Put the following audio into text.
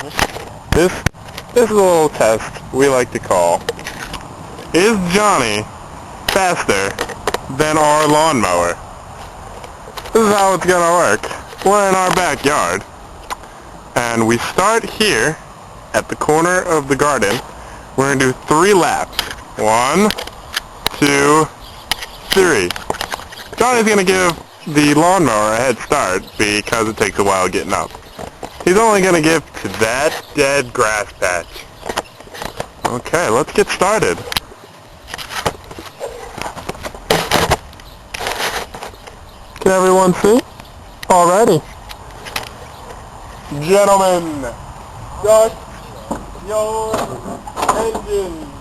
This is a little test we like to call, is Johnny faster than our lawnmower? This is how it's gonna work. We're in our backyard, and we start here at the corner of the garden. We're gonna do 3 laps. 1, 2, 3. Johnny's gonna give the lawnmower a head start because it takes a while getting up. He's only gonna give to that dead grass patch. Okay, let's get started. Can everyone see? Alrighty. Gentlemen, start your engine.